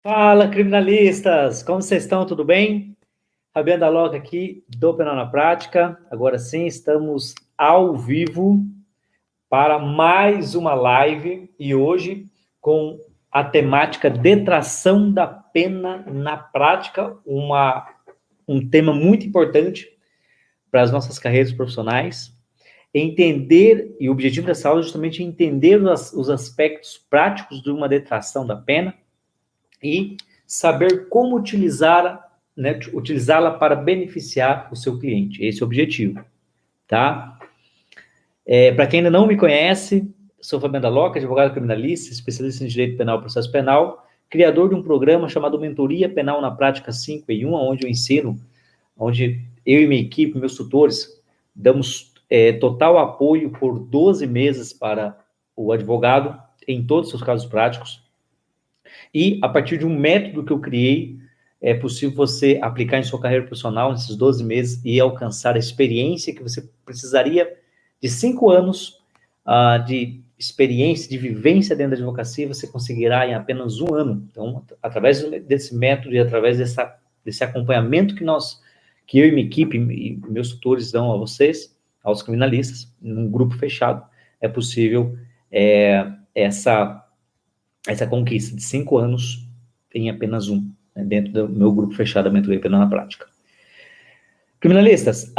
Fala, criminalistas! Como vocês estão? Tudo bem? Fabiano Daloca aqui, do Penal na Prática. Agora sim, estamos ao vivo para mais uma live e hoje com a temática detração da pena na prática, um tema muito importante para as nossas carreiras profissionais. Entender, e o objetivo dessa aula é justamente entender os aspectos práticos de uma detração da pena e saber como utilizá-la para beneficiar o seu cliente. Esse é o objetivo, tá? Para quem ainda não me conhece, sou Fabiano Daloca, advogado criminalista, especialista em direito penal e processo penal, criador de um programa chamado Mentoria Penal na Prática 5 em 1, onde eu ensino, onde eu e minha equipe, meus tutores, damos total apoio por 12 meses para o advogado em todos os seus casos práticos. E, a partir de um método que eu criei, é possível você aplicar em sua carreira profissional nesses 12 meses e alcançar a experiência que você precisaria de 5 anos de experiência, de vivência dentro da advocacia, você conseguirá em apenas 1 ano. Então, através desse método e através desse acompanhamento que eu e minha equipe e meus tutores dão a vocês, aos criminalistas, num grupo fechado, é possível essa conquista de 5 anos em apenas 1, né, dentro do meu grupo fechado da Mentoria Penal na Prática. Criminalistas,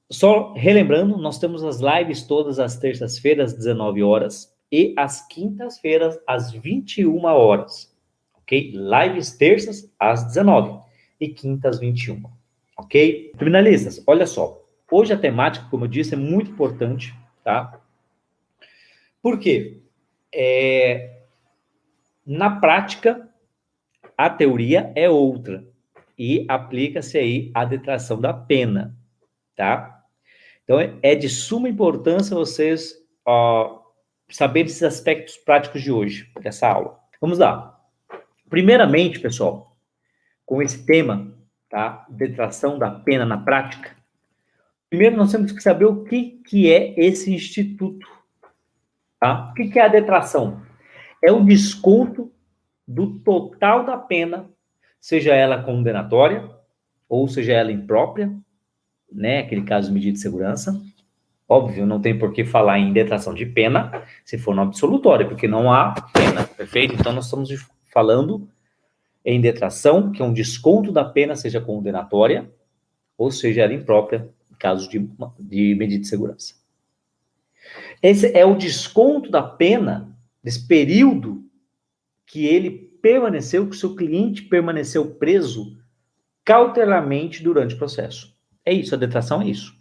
só relembrando, nós temos as lives todas às terças-feiras, às 19 horas, e às quintas-feiras, às 21 horas, ok? Lives terças, às 19, e quintas, 21, ok? Criminalistas, olha só, hoje a temática, como eu disse, é muito importante, tá? Por quê? Na prática, a teoria é outra, e aplica-se aí a detração da pena, tá? Então, é de suma importância vocês saberem esses aspectos práticos de hoje, dessa aula. Vamos lá. Primeiramente, pessoal, com esse tema, tá? Detração da pena na prática, primeiro nós temos que saber o que é esse instituto, tá? O que é a detração? É o desconto do total da pena, seja ela condenatória, ou seja ela imprópria, né? Aquele caso de medida de segurança. Óbvio, não tem por que falar em detração de pena se for no absolutório, porque não há pena, perfeito? Então, nós estamos falando em detração, que é um desconto da pena, seja condenatória, ou seja ela imprópria, em caso de medida de segurança. Esse é o desconto da pena, desse período que ele permaneceu, que o seu cliente permaneceu preso cautelarmente durante o processo. É isso, a detração é isso.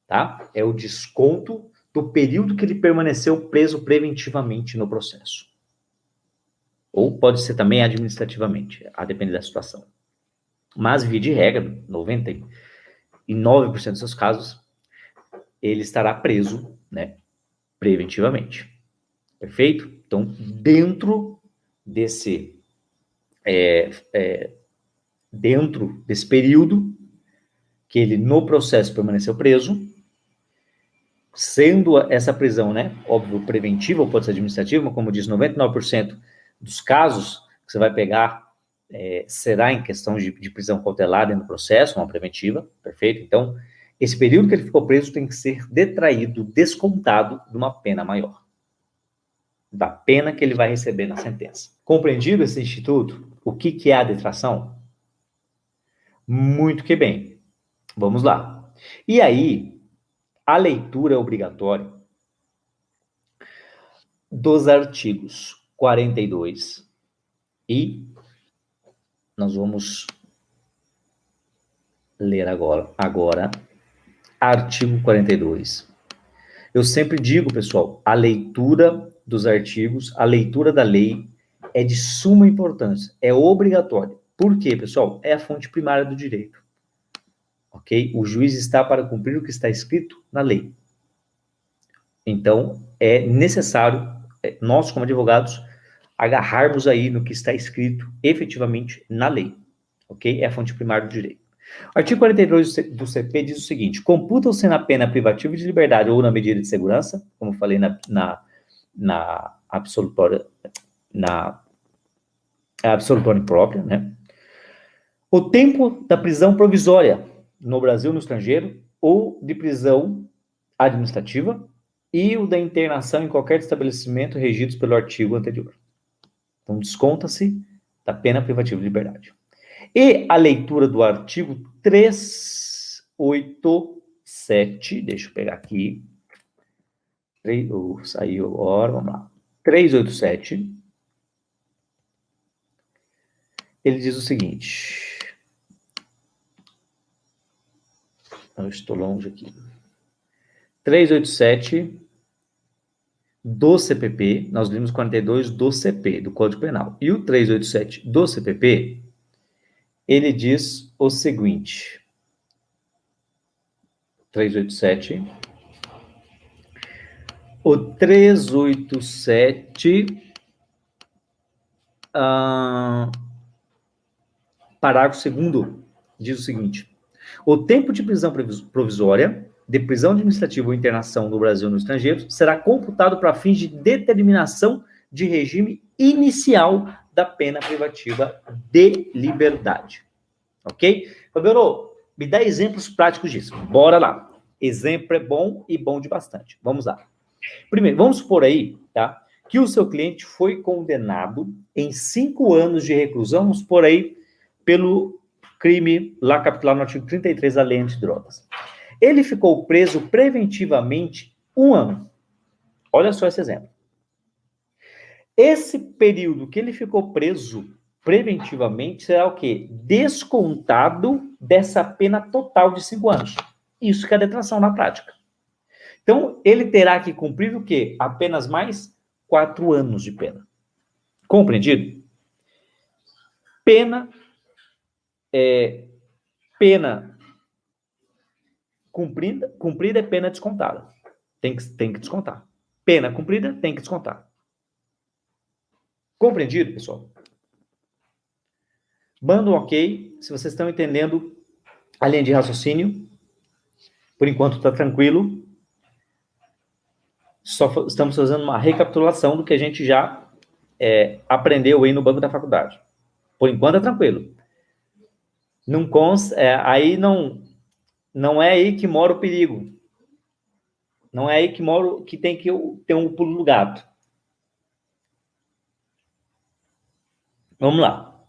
Tá? É o desconto do período que ele permaneceu preso preventivamente no processo. Ou pode ser também administrativamente, a depender da situação. Mas, via de regra, 99% dos seus casos, ele estará preso, né, preventivamente. Perfeito? Então, dentro desse período que ele, no processo, permaneceu preso, sendo essa prisão, né, óbvio, preventiva ou pode ser administrativa, mas como eu disse, 99% dos casos que você vai pegar será em questão de prisão cautelar dentro do processo, uma preventiva, perfeito? Então, esse período que ele ficou preso tem que ser detraído, descontado de uma pena maior, da pena que ele vai receber na sentença. Compreendido esse instituto? O que é a detração? Muito que bem. Vamos lá. E aí, a leitura é obrigatória dos artigos 42 e nós vamos ler agora artigo 42. Eu sempre digo, pessoal, a leitura dos artigos, a leitura da lei é de suma importância, é obrigatória. Por quê, pessoal? É a fonte primária do direito. Ok? O juiz está para cumprir o que está escrito na lei. Então, é necessário, nós como advogados, agarrarmos aí no que está escrito efetivamente na lei. Ok? É a fonte primária do direito. O artigo 42 do CP diz o seguinte: computam-se na pena privativa de liberdade ou na medida de segurança, como falei na absolutória, na absolutória imprópria, né? O tempo da prisão provisória no Brasil e no estrangeiro, ou de prisão administrativa, e o da internação em qualquer estabelecimento regidos pelo artigo anterior. Então, desconta-se da pena privativa de liberdade. E a leitura do artigo 387, deixa eu pegar aqui, saiu agora, vamos lá, 387, ele diz o seguinte, eu estou longe aqui, 387 do CPP, nós vimos 42 do CP, do Código Penal, e o 387 do CPP, ele diz o seguinte, 387, o 387, parágrafo 2º, diz o seguinte, o tempo de prisão provisória, de prisão administrativa ou internação no Brasil ou no estrangeiro, será computado para fins de determinação de regime inicial da pena privativa de liberdade. Ok? Fabiano, me dá exemplos práticos disso. Bora lá. Exemplo é bom e bom de bastante. Vamos lá. Primeiro, vamos supor aí, tá, que o seu cliente foi condenado em 5 anos de reclusão, vamos supor aí, pelo crime lá capitulado no artigo 33 da Lei Antidrogas. Ele ficou preso preventivamente 1 ano. Olha só esse exemplo. Esse período que ele ficou preso preventivamente será o quê? Descontado dessa pena total de 5 anos. Isso que é a detração na prática. Então, ele terá que cumprir o quê? Apenas mais 4 anos de pena. Compreendido? Pena cumprida é pena descontada. Tem que descontar. Pena cumprida, tem que descontar. Compreendido, pessoal? Manda um ok, se vocês estão entendendo a linha de raciocínio. Por enquanto está tranquilo. Só estamos fazendo uma recapitulação do que a gente já aprendeu aí no banco da faculdade. Por enquanto é tranquilo. Não aí não é aí que mora o perigo. Não é aí que tem que ter um pulo do gato. Vamos lá.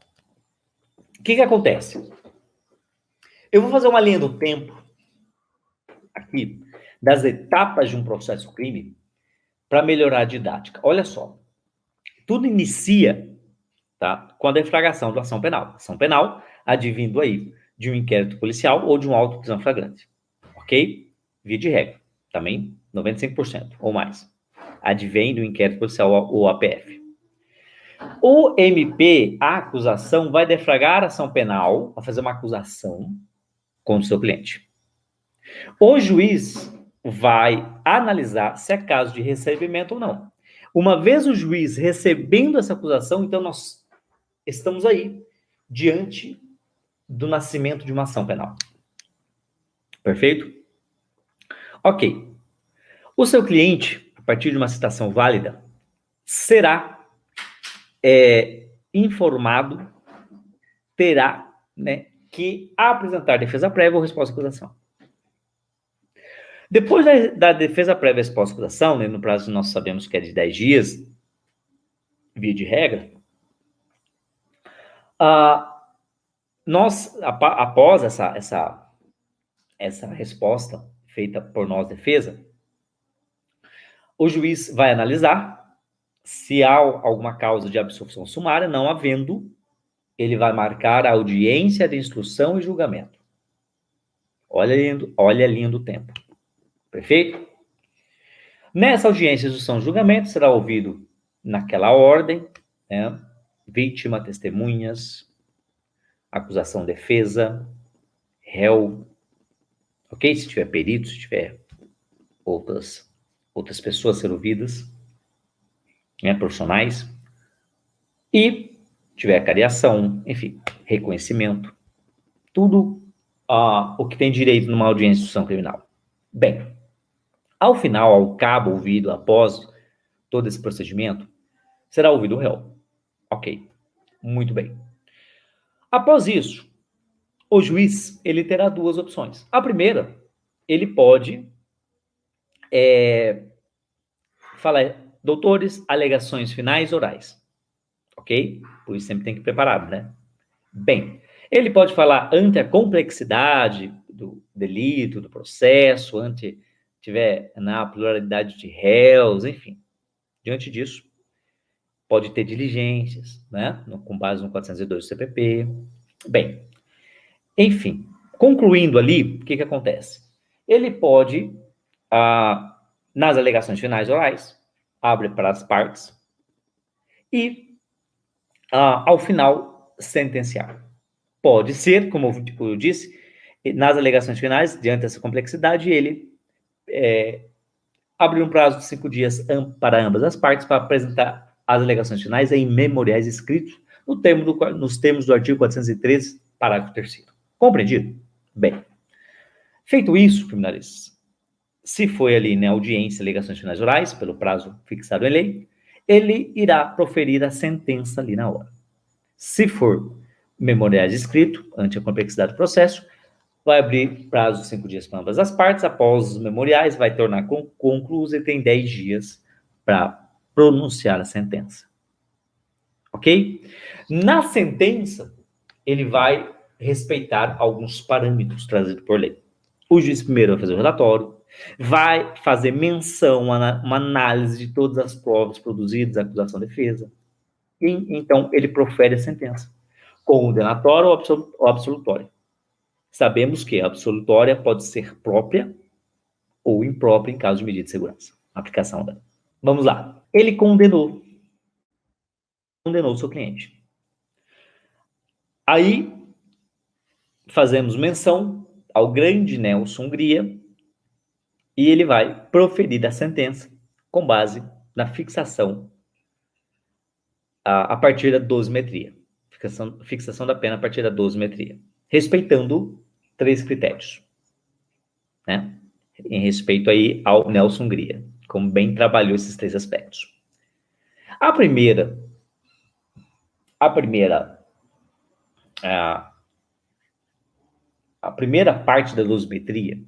O que acontece? Eu vou fazer uma linha do tempo aqui das etapas de um processo crime para melhorar a didática. Olha só. Tudo inicia, tá, com a deflagração da ação penal. Ação penal advindo aí de um inquérito policial ou de um auto de prisão flagrante. Ok? Via de regra. Também 95% ou mais. Advém do inquérito policial ou APF. O MP, a acusação, vai deflagrar a ação penal, vai fazer uma acusação contra o seu cliente. O juiz vai analisar se é caso de recebimento ou não. Uma vez o juiz recebendo essa acusação, então nós estamos aí, diante do nascimento de uma ação penal. Perfeito? Ok. O seu cliente, a partir de uma citação válida, será informado, terá, né, que apresentar defesa prévia ou resposta à acusação. Depois da defesa prévia e resposta à acusação, né, no prazo nós sabemos que é de 10 dias, via de regra, após essa resposta feita por nós, defesa, o juiz vai analisar se há alguma causa de absolvição sumária. Não havendo, ele vai marcar a audiência de instrução e julgamento. Olha a linha do tempo. Perfeito? Nessa audiência de instrução e julgamento, será ouvido naquela ordem, né, vítima, testemunhas, acusação, defesa, réu, ok? Se tiver perito, se tiver outras pessoas a ser ouvidas, né, profissionais, e tiver cariação, enfim, reconhecimento, tudo o que tem direito numa audiência de instrução criminal. Bem, ao final, ao cabo após todo esse procedimento, será ouvido o réu. Ok. Muito bem. Após isso, o juiz, ele terá duas opções. A primeira, ele pode falar, doutores, alegações finais orais. Ok? Por isso sempre tem que ir preparado, né? Bem, ele pode falar ante a complexidade do delito, do processo, ante tiver na pluralidade de réus, enfim. Diante disso, pode ter diligências, né? Com base no 402 do CPP. Bem, enfim, concluindo ali, o que acontece? Ele pode, nas alegações finais orais, abre para as partes e, ao final, sentenciar. Pode ser, como eu disse, nas alegações finais, diante dessa complexidade, ele abrir um prazo de 5 dias para ambas as partes para apresentar as alegações finais em memoriais escritos nos termos do artigo 413, parágrafo 3º. Compreendido? Bem, feito isso, criminalistas, se foi ali na audiência, alegações finais orais, pelo prazo fixado em lei, ele irá proferir a sentença ali na hora. Se for memoriais escrito, ante a complexidade do processo, vai abrir prazo de 5 dias para ambas as partes, após os memoriais, vai tornar conclusa e tem 10 dias para pronunciar a sentença. Ok? Na sentença, ele vai respeitar alguns parâmetros trazidos por lei. O juiz primeiro vai fazer o relatório, vai fazer menção, uma análise de todas as provas produzidas, acusação e defesa, e então ele profere a sentença, condenatória ou absolutória. Sabemos que a absolutória pode ser própria ou imprópria em caso de medida de segurança. Aplicação dela. Vamos lá. Ele condenou o seu cliente. Aí, fazemos menção ao grande Nelson Hungria e ele vai proferir a sentença com base na fixação a partir da dosimetria. Fixação da pena a partir da dosimetria. Respeitando 3 critérios, né? Em respeito aí ao Nelson Hungria, como bem trabalhou esses 3 aspectos. A primeira parte da dosimetria,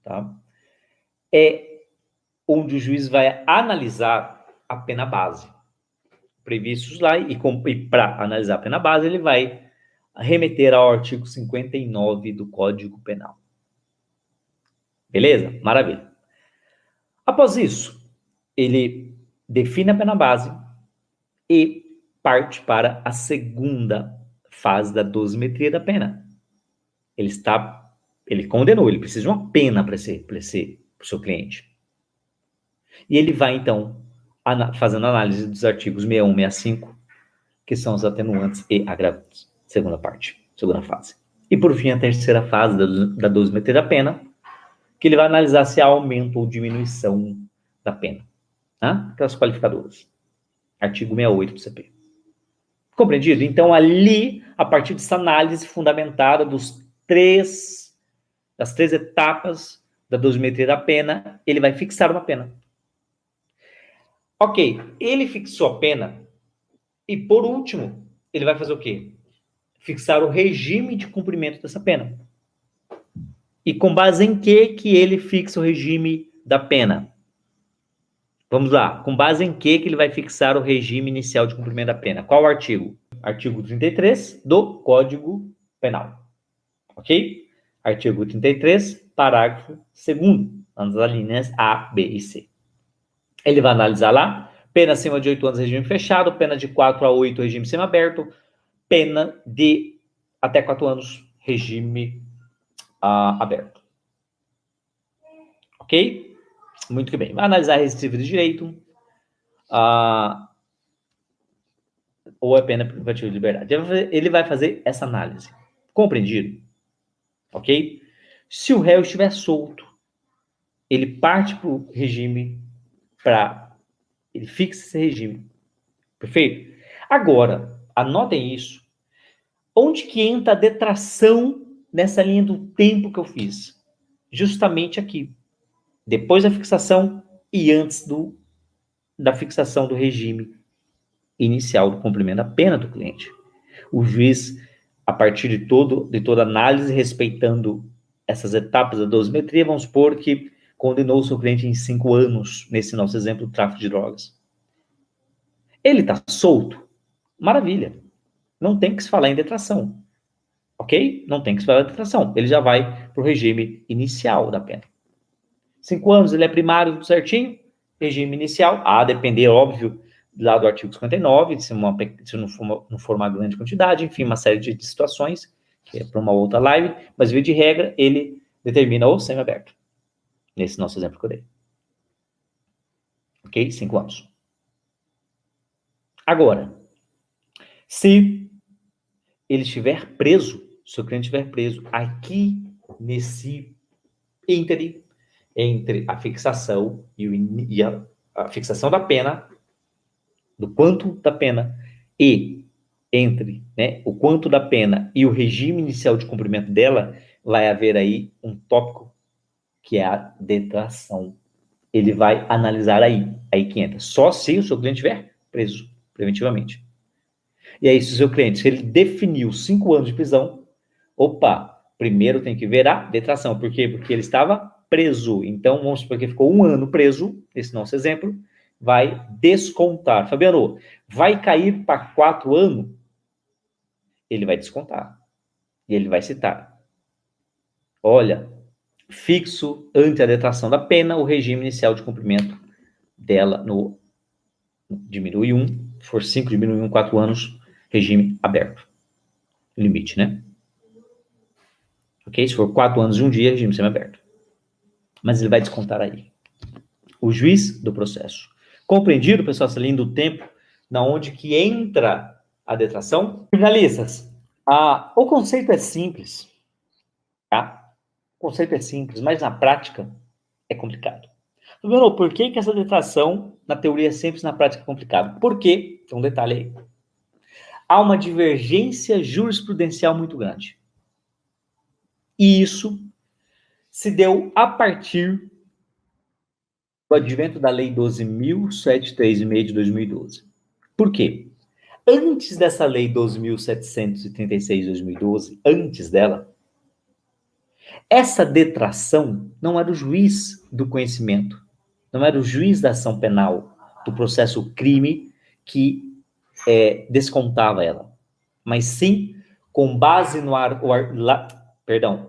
tá? É onde o juiz vai analisar a pena base previstos lá, e para analisar a pena base, ele vai remeter ao artigo 59 do Código Penal. Beleza? Maravilha. Após isso, ele define a pena base e parte para a segunda fase da dosimetria da pena. Ele condenou, ele precisa de uma pena para o seu cliente. E ele vai, então, fazendo análise dos artigos 61 e 65, que são os atenuantes e agravantes. Segunda fase. E, por fim, a terceira fase da dosimetria da pena, que ele vai analisar se há aumento ou diminuição da pena. Tá? Aquelas qualificadoras. Artigo 68 do CP. Compreendido? Então, ali, a partir dessa análise fundamentada das 3 etapas da dosimetria da pena, ele vai fixar uma pena. Ok, ele fixou a pena e, por último, ele vai fazer o quê? Fixar o regime de cumprimento dessa pena. E com base em que ele fixa o regime da pena? Vamos lá. Com base em que ele vai fixar o regime inicial de cumprimento da pena? Qual artigo? Artigo 33 do Código Penal. Ok? Artigo 33, parágrafo 2º, nas linhas A, B e C. Ele vai analisar lá, pena acima de 8 anos, regime fechado, pena de 4 a 8, regime semiaberto, pena de até 4 anos, regime aberto. Ok? Muito que bem. Vai analisar restritiva de direito, ou a pena privativa de liberdade. Ele vai fazer essa análise. Compreendido? Ok? Se o réu estiver solto, ele parte para o regime, ele fixa esse regime. Perfeito? Agora, anotem isso. Onde que entra a detração nessa linha do tempo que eu fiz? Justamente aqui. Depois da fixação e antes da fixação do regime inicial do cumprimento da pena do cliente. O juiz, a partir de toda análise, respeitando essas etapas da dosimetria, vamos supor que condenou o seu cliente em 5 anos, nesse nosso exemplo, do tráfico de drogas. Ele está solto? Maravilha. Não tem que se falar em detração. Ok? Não tem que se falar em detração. Ele já vai para o regime inicial da pena. 5 anos, ele é primário, tudo certinho. Regime inicial, a depender, óbvio, lá do artigo 59, se não for uma grande quantidade, enfim, uma série de situações, que é para uma outra live, mas, via de regra, ele determina o semiaberto. Nesse nosso exemplo que eu dei. Ok? 5 anos. Agora, se ele estiver preso, se o cliente estiver preso, aqui nesse ínterim, entre a fixação e a fixação da pena, do quanto da pena, e entre, né, o quanto da pena e o regime inicial de cumprimento dela, vai haver aí um tópico que é a detração. Ele vai analisar aí que entra, só se o seu cliente estiver preso preventivamente. E aí, se o seu cliente, se ele definiu 5 anos de prisão, opa, primeiro tem que ver a detração. Por quê? Porque ele estava preso. Então, vamos supor que ficou 1 ano preso, esse nosso exemplo, vai descontar. Fabiano, vai cair para 4 anos? Ele vai descontar. E ele vai citar. Olha, fixo ante a detração da pena, o regime inicial de cumprimento dela diminui 1, se for 5, diminui 1, 4 anos, regime aberto. Limite, né? Ok? Se for 4 anos e 1 dia, regime semiaberto. Mas ele vai descontar aí. O juiz do processo. Compreendido, pessoal, essa linha do tempo, na onde que entra a detração? Finalistas, o conceito é simples, tá? O conceito é simples, mas na prática é complicado. Bruno, por que essa detração, na teoria é simples, na prática é complicado? Por quê? Tem um detalhe aí. Há uma divergência jurisprudencial muito grande. E isso se deu a partir do advento da Lei 12.736 de 2012. Por quê? Antes dessa Lei 12.736 de 2012, antes dela, essa detração não era o juiz do conhecimento, não era o juiz da ação penal, do processo crime, que descontava ela, mas sim com base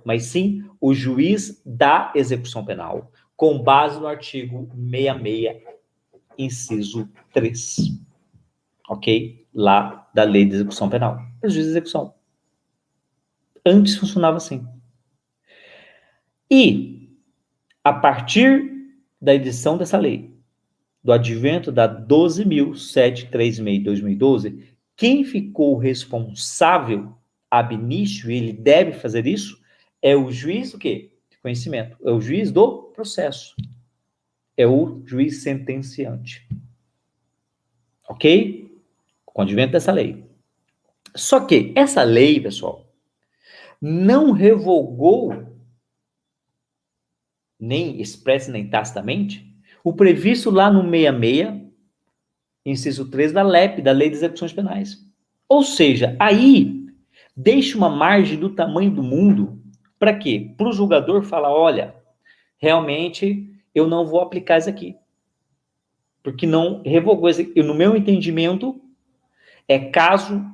mas sim o juiz da execução penal, com base no artigo 66, inciso 3, ok? Lá da Lei de Execução Penal. O juiz de execução. Antes funcionava assim. E, a partir da edição dessa lei, do advento da 12.736 de 2012, quem ficou responsável ab initio, ele deve fazer isso, é o juiz do quê? De conhecimento. É o juiz do processo. É o juiz sentenciante. Ok? Com o advento dessa lei. Só que essa lei, pessoal, não revogou, nem expressa nem tacitamente, o previsto lá no 66, inciso 3 da LEP, da Lei de Execuções Penais. Ou seja, aí deixa uma margem do tamanho do mundo para quê? Para o julgador falar, olha, realmente eu não vou aplicar isso aqui. Porque não revogou isso aqui. No meu entendimento, é caso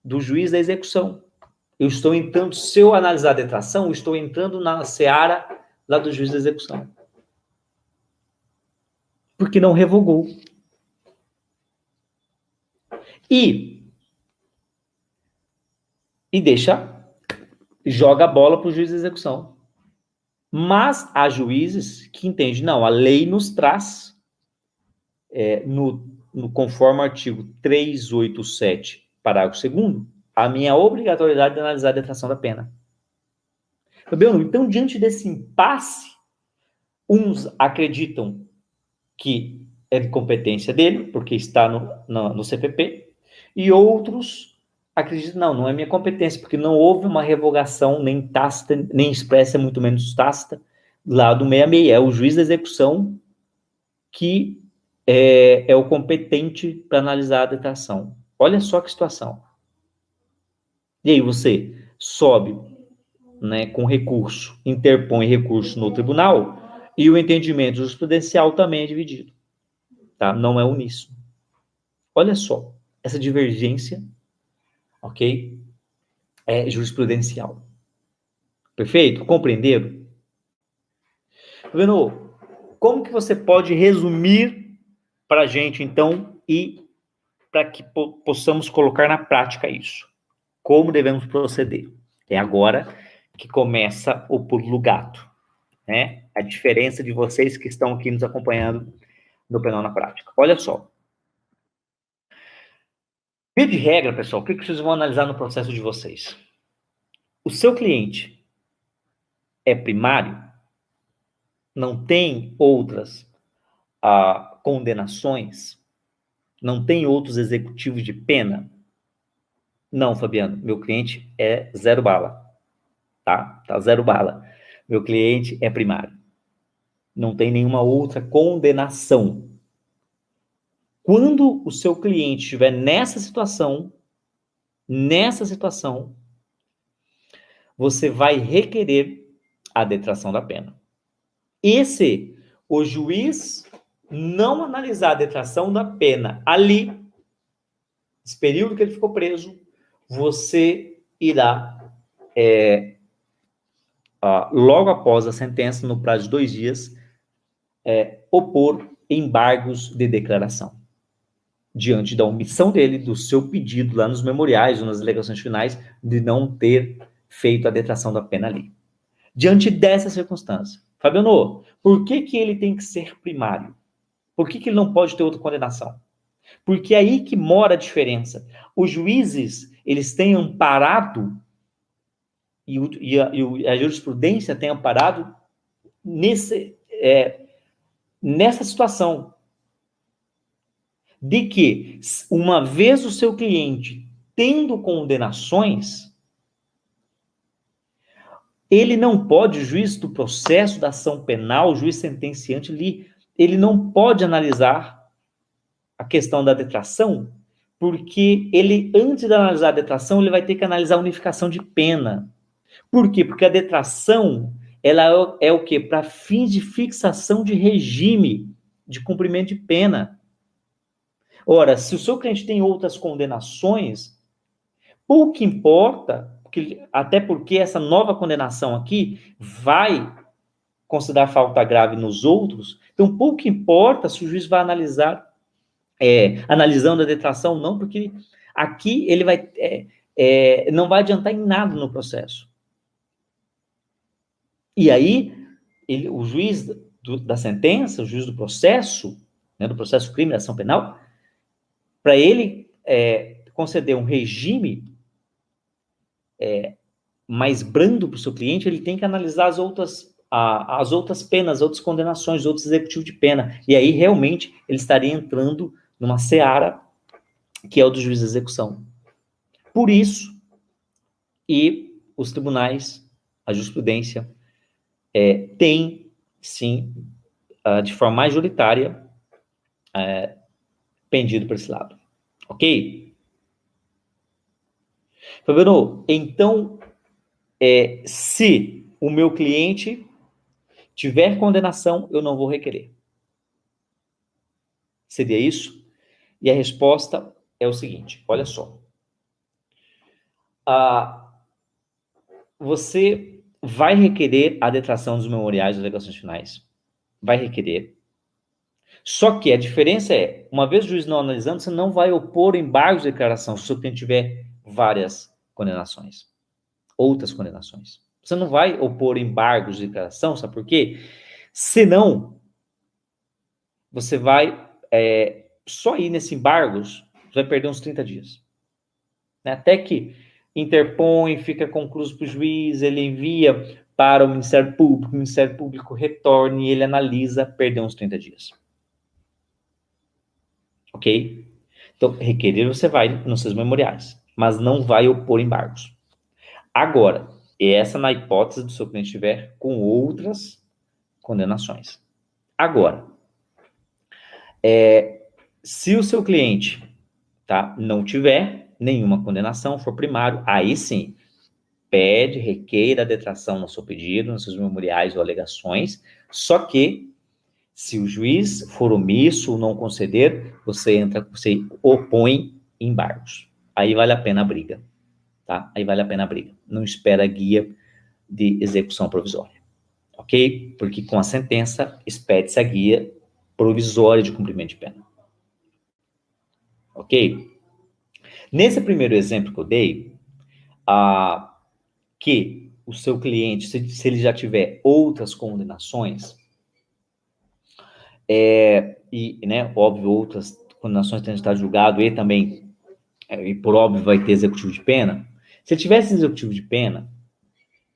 do juiz da execução. Eu estou entrando, se eu analisar a detração, eu estou entrando na seara lá do juiz da execução. Porque não revogou. E joga a bola para o juiz da execução. Mas há juízes que entendem, não, a lei nos traz, conforme o artigo 387, parágrafo 2º, a minha obrigatoriedade de analisar a detração da pena. Então, diante desse impasse, uns acreditam que é de competência dele, porque está no CPP, e outros acreditam, não é minha competência, porque não houve uma revogação nem tácita, nem expressa, muito menos tácita, lá do 66. É o juiz da execução que é o competente para analisar a detração. Olha só que situação. E aí você sobe, né, com recurso, interpõe recurso no tribunal e o entendimento jurisprudencial também é dividido, tá? Não é uníssono. Olha só, essa divergência, ok? É jurisprudencial. Perfeito? Compreenderam? Tá vendo? Como que você pode resumir para a gente, então, e para que possamos colocar na prática isso? Como devemos proceder? É agora que começa o pulo do gato, né? A diferença de vocês que estão aqui nos acompanhando no Penal na Prática. Olha só. Via de regra, pessoal, o que vocês vão analisar no processo de vocês? O seu cliente é primário? Não tem outras condenações? Não tem outros executivos de pena? Não, Fabiano, meu cliente é zero bala, tá? Tá zero bala. Meu cliente é primário. Não tem nenhuma outra condenação. Quando o seu cliente estiver nessa situação, você vai requerer a detração da pena. E se o juiz não analisar a detração da pena ali, esse período que ele ficou preso, você irá, logo após a sentença, no prazo de 2 dias, opor embargos de declaração. Diante da omissão dele, do seu pedido lá nos memoriais ou nas alegações finais, de não ter feito a detração da pena ali. Diante dessa circunstância, Fabiano, por que ele tem que ser primário? Por que ele não pode ter outra condenação? Porque é aí que mora a diferença. Os juízes, eles têm amparado, e a jurisprudência tem amparado nessa situação, de que, uma vez o seu cliente tendo condenações, ele não pode, o juiz do processo da ação penal, o juiz sentenciante, ele não pode analisar a questão da detração, porque ele, antes de analisar a detração, ele vai ter que analisar a unificação de pena. Por quê? Porque a detração, ela é o quê? Para fins de fixação de regime de cumprimento de pena. Ora, se o seu cliente tem outras condenações, pouco importa, até porque essa nova condenação aqui vai considerar falta grave nos outros, então pouco importa se o juiz vai analisar, analisando a detração ou não, porque aqui ele vai, não vai adiantar em nada no processo. E aí, o juiz da sentença, o juiz do processo, né, do processo crime, da ação penal, para ele conceder um regime mais brando para o seu cliente, ele tem que analisar as outras penas, outras condenações, outros executivos de pena. E aí, realmente, ele estaria entrando numa seara que é o do juiz de execução. Por isso, e os tribunais, a jurisprudência, tem, sim, de forma majoritária, pendido para esse lado. Ok? Fabiano, então, se o meu cliente tiver condenação, eu não vou requerer. Seria isso? E a resposta é o seguinte, olha só. Você vai requerer a detração dos memoriais das alegações finais. Vai requerer. Só que a diferença é, uma vez o juiz não analisando, você não vai opor embargos de declaração se o seu cliente tiver várias condenações, outras condenações. Você não vai opor embargos de declaração, sabe por quê? Senão, você vai, só ir nesse embargos, você vai perder uns 30 dias. Né? Até que interpõe, fica concluído para o juiz, ele envia para o Ministério Público retorne, ele analisa, perdeu uns 30 dias. Ok? Então, requerer você vai nos seus memoriais, mas não vai opor embargos. Agora, essa na hipótese do seu cliente estiver com outras condenações. Agora, Se o seu cliente, tá, não tiver nenhuma condenação, for primário, aí sim, pede, requeira a detração no seu pedido, nos seus memoriais ou alegações, só que se o juiz for omisso ou não conceder, você opõe embargos. Aí vale a pena a briga, tá? Aí vale a pena a briga. Não espera a guia de execução provisória, ok? Porque com a sentença, expede-se a guia provisória de cumprimento de pena, ok? Nesse primeiro exemplo que eu dei, que o seu cliente, se ele já tiver outras condenações, e, né, óbvio, outras condenações têm estado julgado e também, e por óbvio, vai ter executivo de pena. Se ele tivesse executivo de pena,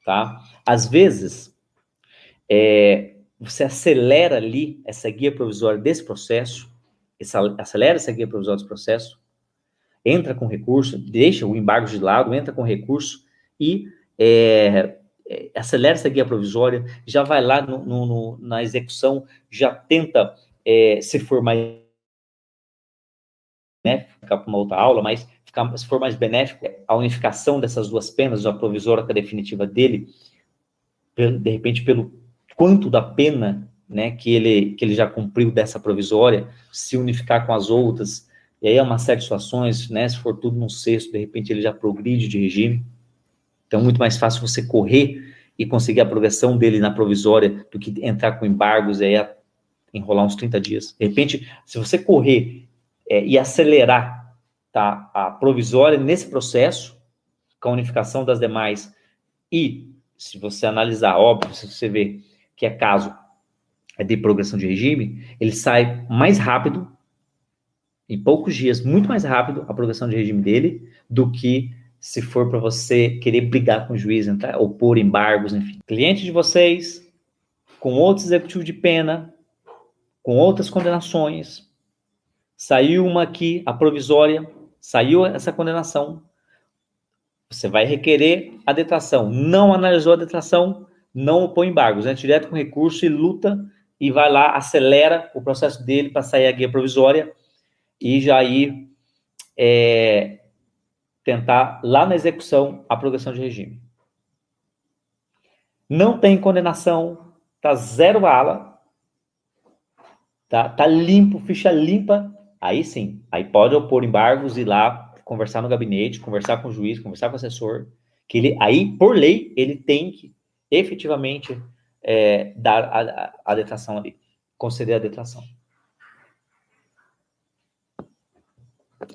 tá? Às vezes, você acelera ali essa guia provisória desse processo, acelera essa guia provisória desse processo, entra com recurso, deixa o embargo de lado, entra com recurso e acelera essa guia provisória, já vai lá na execução, já tenta, se for mais, né, ficar para uma outra aula, mas se for mais benéfico, a unificação dessas duas penas, a provisória com a definitiva dele, de repente pelo quanto da pena, né, que ele já cumpriu dessa provisória, se unificar com as outras, e aí é uma série de situações, né, se for tudo num sexto, de repente ele já progride de regime, então é muito mais fácil você correr e conseguir a progressão dele na provisória do que entrar com embargos e aí enrolar uns 30 dias. De repente, se você correr e acelerar, tá, a provisória nesse processo, com a unificação das demais, e se você analisar, óbvio, se você vê que é caso de progressão de regime, ele sai mais rápido, em poucos dias, muito mais rápido a progressão de regime dele, do que se for para você querer brigar com o juiz, entrar, opor embargos, enfim. Cliente de vocês, com outros executivos de pena, com outras condenações, saiu uma aqui, a provisória, saiu essa condenação, você vai requerer a detração. Não analisou a detração, não opõe embargos, né? Direto com recurso e luta e vai lá, acelera o processo dele para sair a guia provisória e já ir tentar lá na execução a progressão de regime. Não tem condenação, tá zero bala, tá limpo, ficha limpa, aí sim, aí pode opor embargos, ir lá, conversar no gabinete, conversar com o juiz, conversar com o assessor, que ele, aí, por lei, ele tem que efetivamente dar a detração ali, conceder a detração.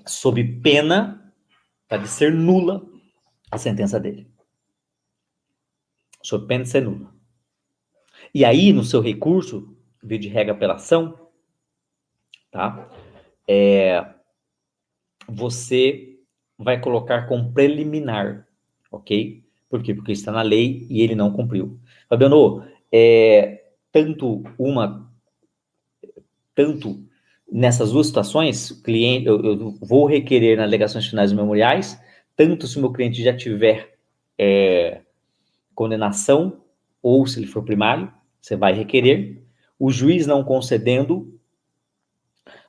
Sob pena de ser nula a sentença dele. Sob pena de ser nula. E aí, no seu recurso, via de regra apelação, tá? Você vai colocar como preliminar, ok? Por quê? Porque está na lei e ele não cumpriu. Fabiano, tanto nessas duas situações, cliente, eu vou requerer nas alegações finais memoriais, tanto se o meu cliente já tiver condenação, ou se ele for primário, você vai requerer. O juiz não concedendo,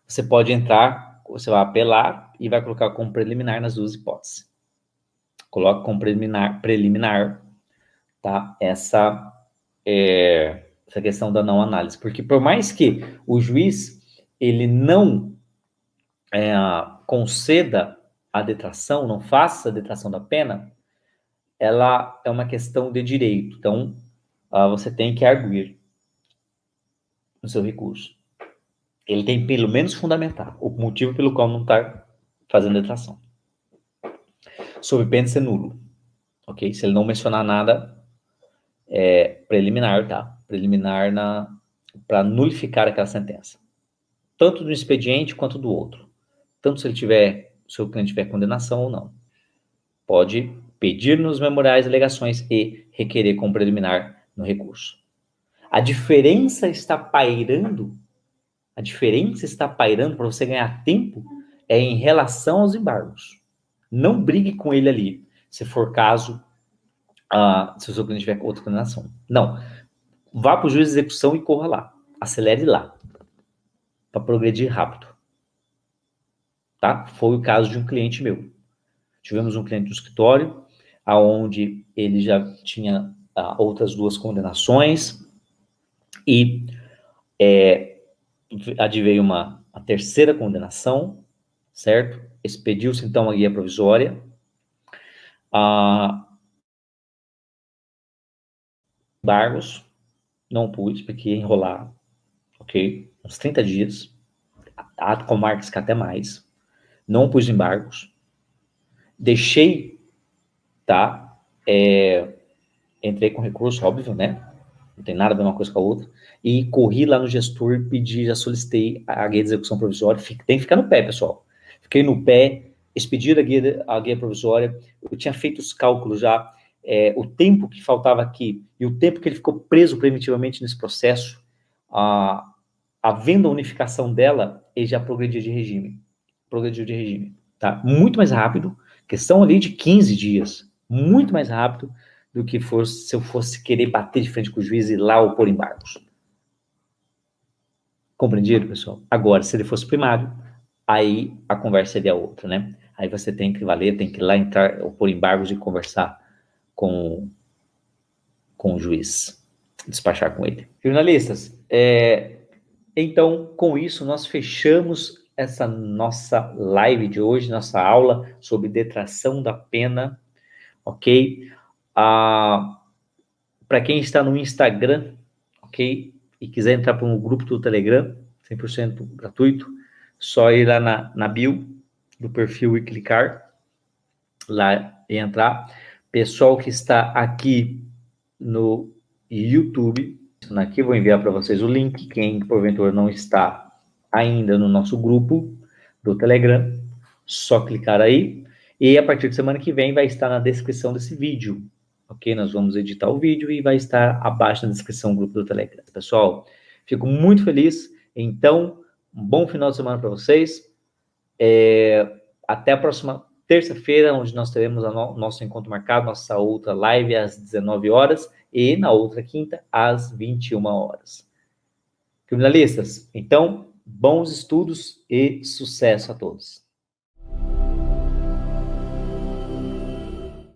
você pode entrar, você vai apelar e vai colocar como preliminar nas duas hipóteses. Coloca como preliminar, tá? Essa questão da não análise. Porque por mais que o juiz ele não conceda a detração, não faça a detração da pena, ela é uma questão de direito. Então, você tem que arguir no seu recurso. Ele tem pelo menos fundamentar o motivo pelo qual não está fazendo a detração. Sob pena de ser nulo. Ok? Se ele não mencionar nada, preliminar, tá? Preliminar para nulificar aquela sentença. Tanto do expediente quanto do outro. Tanto se ele tiver, se o cliente tiver condenação ou não. Pode pedir nos memoriais alegações e requerer como preliminar no recurso. A diferença está pairando para você ganhar tempo em relação aos embargos. Não brigue com ele ali, se for caso, se o seu cliente tiver outra condenação. Não. Vá para o juiz de execução e corra lá. Acelere lá. para progredir rápido. Tá? Foi o caso de um cliente meu. Tivemos um cliente do escritório, aonde ele já tinha outras 2 condenações, e adveio a terceira condenação, certo? Expediu-se, então, a guia provisória. Embargos, não pude, porque ia enrolar, ok? Uns 30 dias, há comarcas que até mais. Não pus embargos. Deixei, tá? Entrei com recurso, óbvio, né? Não tem nada a ver uma coisa com a outra. E corri lá no gestor, pedi, já solicitei a guia de execução provisória. Tem que ficar no pé, pessoal. Fiquei no pé, expedi a guia provisória. Eu tinha feito os cálculos já, o tempo que faltava aqui e o tempo que ele ficou preso preventivamente nesse processo, havendo a unificação dela, ele já progrediu de regime. Tá? Muito mais rápido, questão ali de 15 dias. Muito mais rápido do que se eu fosse querer bater de frente com o juiz e ir lá ou pôr embargos. Compreendido, pessoal? Agora, se ele fosse primário, aí a conversa seria outra, né? Aí você tem que tem que ir lá entrar ou pôr embargos e conversar com o juiz, despachar com ele. Jornalistas, então, com isso, nós fechamos essa nossa live de hoje, nossa aula sobre detração da pena, ok? Para quem está no Instagram, ok? E quiser entrar para um grupo do Telegram, 100% gratuito, só ir lá na bio do perfil e clicar lá e entrar. Pessoal que está aqui no YouTube, aqui vou enviar para vocês o link, quem porventura não está ainda no nosso grupo do Telegram, só clicar aí, e a partir de semana que vem vai estar na descrição desse vídeo, ok? Nós vamos editar o vídeo e vai estar abaixo na descrição do grupo do Telegram. Pessoal, fico muito feliz, então, um bom final de semana para vocês, até a próxima terça-feira, onde nós teremos nosso encontro marcado, nossa outra live às 19 horas, e na outra quinta, às 21 horas. Criminalistas, então, bons estudos e sucesso a todos.